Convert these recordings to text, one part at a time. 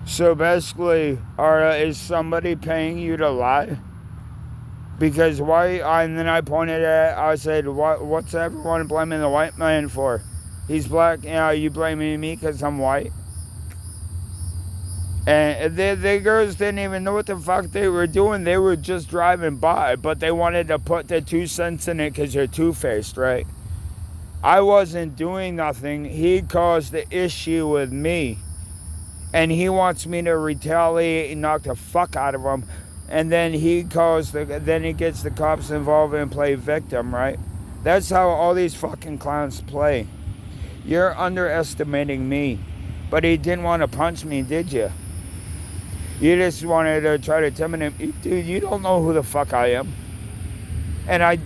So basically, is somebody paying you to lie? Because why? And then I pointed at, I said, what's everyone blaming the white man for? He's black. You blaming me because I'm white? And the girls didn't even know what the fuck they were doing. They were just driving by, but they wanted to put the 2 cents in it because they're two-faced, right? I wasn't doing nothing. He caused the issue with me. And he wants me to retaliate and knock the fuck out of him. And then he gets the cops involved and play victim, right? That's how all these fucking clowns play. You're underestimating me. But he didn't want to punch me, did you? You just wanted to try to intimidate me. Dude, you don't know who the fuck I am. And I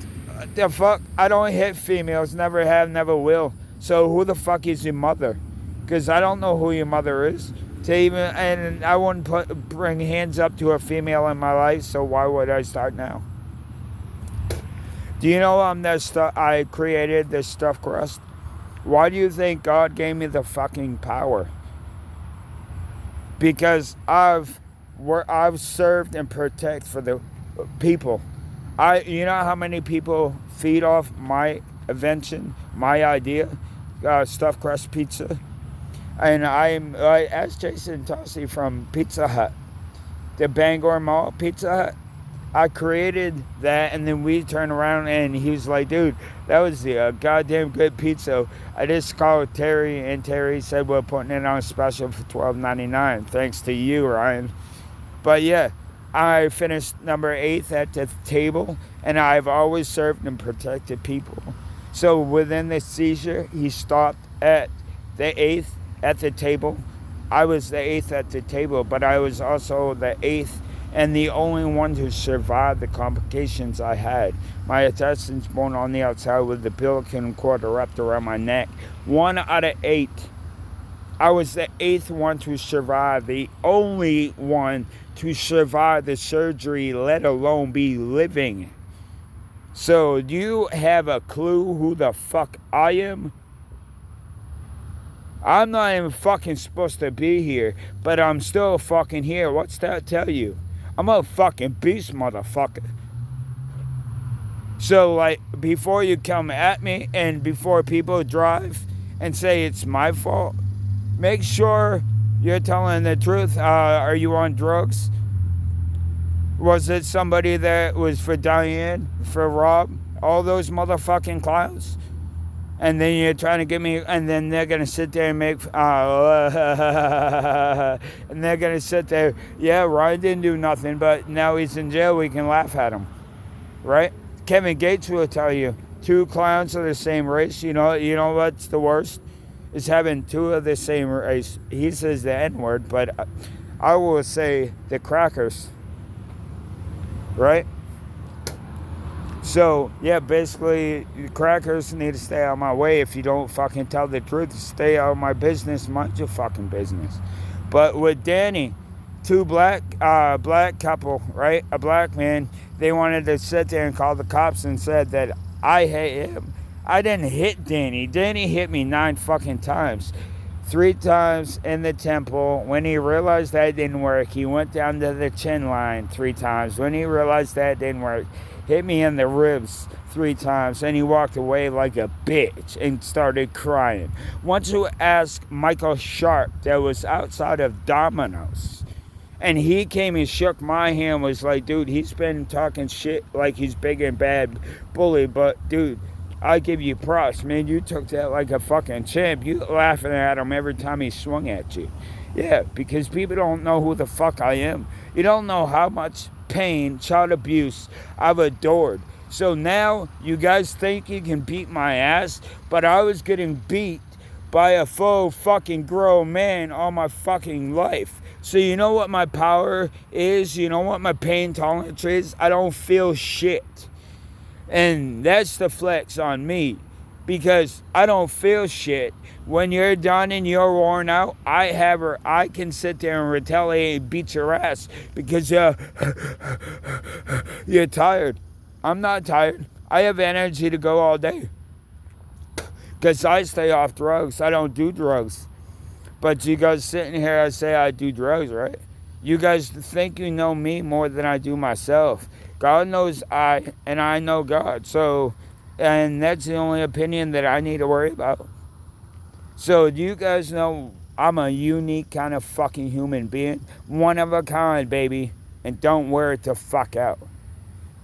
don't hit females, never have, never will. So who the fuck is your mother? Because I don't know who your mother is. And I wouldn't bring hands up to a female in my life, so why would I start now? Do you know I created this stuffed crust? Why do you think God gave me the fucking power? Because I've served and protect for the people. You know how many people feed off my invention, my idea, stuffed crust pizza? And I asked Jason Tossi from Pizza Hut, the Bangor Mall Pizza Hut. I created that, and then we turned around, and he was like, dude, that was the goddamn good pizza. I just called Terry, and Terry said we're putting it on special for $12.99. Thanks to you, Ryan. But yeah, I finished number 8 at the table, and I've always served and protected people. So within the seizure, he stopped at the 8th at the table. I was the 8th at the table, but I was also the 8th and the only one to survive the complications I had. My intestines bone on the outside with the umbilical cord wrapped around my neck. 1 out of 8. I was the 8th one to survive, the only one to survive the surgery, let alone be living. So, do you have a clue who the fuck I am? I'm not even fucking supposed to be here, but I'm still fucking here. What's that tell you? I'm a fucking beast, motherfucker. So, like, before you come at me and before people drive and say it's my fault, make sure you're telling the truth. Are you on drugs? Was it somebody that was for Diane, for Rob? All those motherfucking clowns? And then you're trying to get me, and then they're going to sit there and make, and they're going to sit there, yeah, Ryan didn't do nothing, but now he's in jail, we can laugh at him, right? Kevin Gates will tell you, 2 clowns of the same race, you know what's the worst? Is having 2 of the same race. He says the N-word, but I will say the crackers, right? So, yeah, basically, crackers need to stay out of my way. If you don't fucking tell the truth, stay out of my business, mind your fucking business. But with Danny, 2 black couple, right? A black man, they wanted to sit there and call the cops and said that I hate him. I didn't hit Danny. Danny hit me 9 fucking times. 3 times in the temple. When he realized that didn't work, he went down to the chin line 3 times. When he realized that didn't work, hit me in the ribs 3 times, and he walked away like a bitch and started crying. Once you ask Michael Sharp, that was outside of Domino's, and he came and shook my hand, was like, dude, he's been talking shit like he's big and bad bully, but dude, I give you props, man. You took that like a fucking champ. You laughing at him every time he swung at you. Yeah, because people don't know who the fuck I am. You don't know how much pain, child abuse I've adored. So now you guys think you can beat my ass, but I was getting beat by a full fucking grown man all my fucking life. So you know what my power is? You know what my pain tolerance is? I don't feel shit. And that's the flex on me, because I don't feel shit. When you're done and you're worn out, I can sit there and retaliate and beat your ass because you're tired. I'm not tired. I have energy to go all day because I stay off drugs. I don't do drugs. But you guys sitting here, I say I do drugs, right? You guys think you know me more than I do myself. God knows and I know God. So, and that's the only opinion that I need to worry about. So, do you guys know I'm a unique kind of fucking human being? One of a kind, baby. And don't wear it the fuck out.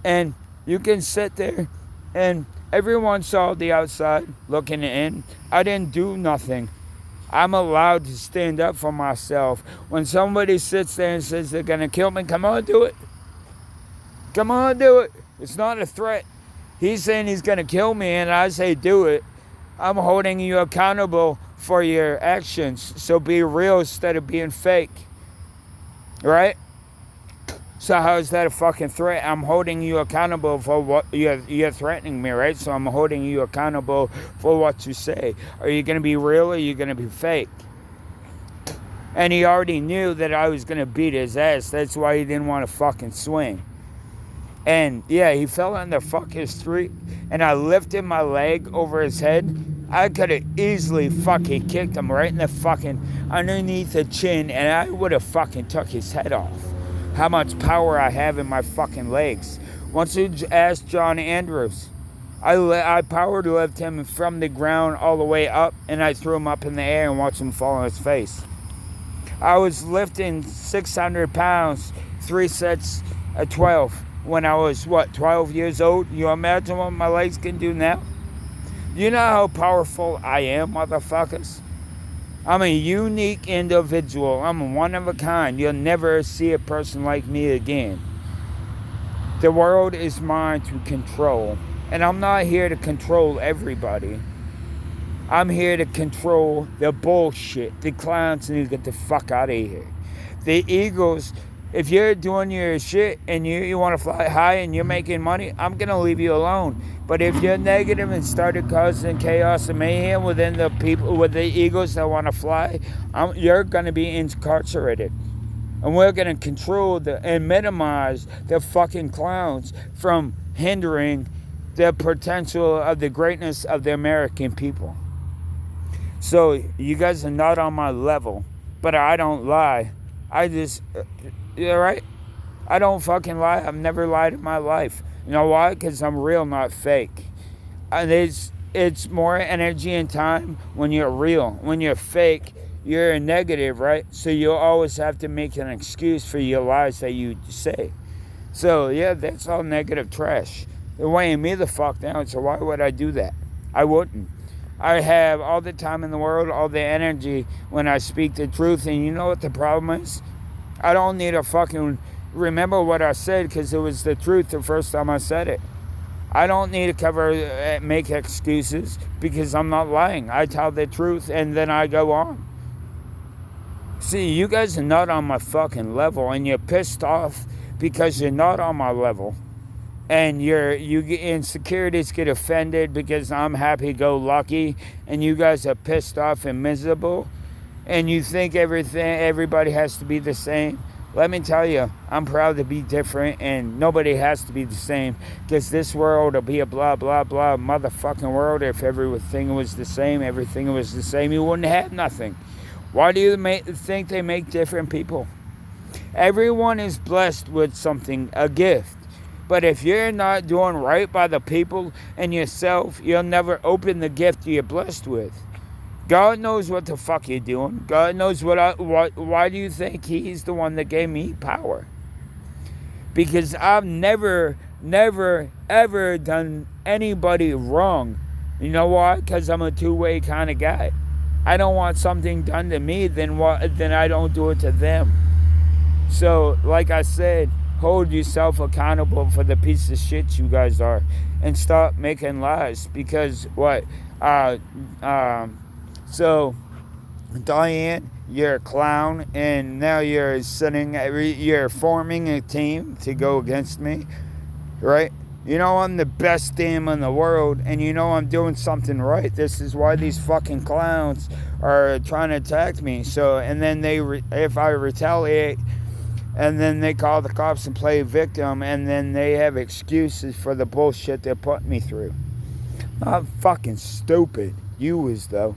And you can sit there and everyone saw the outside looking in. I didn't do nothing. I'm allowed to stand up for myself. When somebody sits there and says they're going to kill me, come on, do it. Come on, do it. It's not a threat. He's saying he's going to kill me, and I say do it. I'm holding you accountable for your actions. So be real instead of being fake. Right? So how is that a fucking threat? I'm holding you accountable for what you're threatening me, right? So I'm holding you accountable for what you say. Are you going to be real or are you going to be fake? And he already knew that I was going to beat his ass. That's why he didn't want to fucking swing. And yeah, he fell on the fucking street, and I lifted my leg over his head. I could have easily fucking kicked him right in the fucking underneath the chin, and I would have fucking took his head off. How much power I have in my fucking legs. Once you ask John Andrews, I power to lift him from the ground all the way up, and I threw him up in the air and watched him fall on his face. I was lifting 600 pounds, 3 sets of 12. When I was, 12 years old? You imagine what my legs can do now? You know how powerful I am, motherfuckers? I'm a unique individual. I'm one of a kind. You'll never see a person like me again. The world is mine to control. And I'm not here to control everybody. I'm here to control the bullshit. The clowns need to get the fuck out of here. The Eagles... If you're doing your shit and you want to fly high and you're making money, I'm going to leave you alone. But if you're negative and started causing chaos and mayhem within the people, with the Eagles that want to fly, you're going to be incarcerated. And we're going to control and minimize the fucking clowns from hindering the potential of the greatness of the American people. So you guys are not on my level, but I don't lie. You're right. I don't fucking lie. I've never lied in my life. You know why? Because I'm real, not fake. And it's more energy and time when you're real. When you're fake, you're negative, right? So you'll always have to make an excuse for your lies that you say. So yeah, that's all negative trash. They're weighing me the fuck down. So why would I do that? I wouldn't. I have all the time in the world, all the energy when I speak the truth. And you know what the problem is? I don't need to fucking remember what I said because it was the truth the first time I said it. I don't need to make excuses because I'm not lying. I tell the truth and then I go on. See, you guys are not on my fucking level and you're pissed off because you're not on my level. And insecurities get offended because I'm happy-go-lucky and you guys are pissed off and miserable. And you think everybody has to be the same. Let me tell you, I'm proud to be different and nobody has to be the same. Because this world will be a blah, blah, blah motherfucking world. If everything was the same, you wouldn't have nothing. Why do you think they make different people? Everyone is blessed with something, a gift. But if you're not doing right by the people and yourself, you'll never open the gift you're blessed with. God knows what the fuck you're doing. God knows why do you think he's the one that gave me power? Because I've never, ever done anybody wrong. You know why? Because I'm a two-way kind of guy. I don't want something done to me, then I don't do it to them. So, like I said, hold yourself accountable for the piece of shit you guys are. And stop making lies. Because So, Diane, you're a clown, and now you're forming a team to go against me, right? You know I'm the best team in the world, and you know I'm doing something right. This is why these fucking clowns are trying to attack me. So, and then if I retaliate, and then they call the cops and play victim, and then they have excuses for the bullshit they're putting me through. Not fucking stupid. You is, though.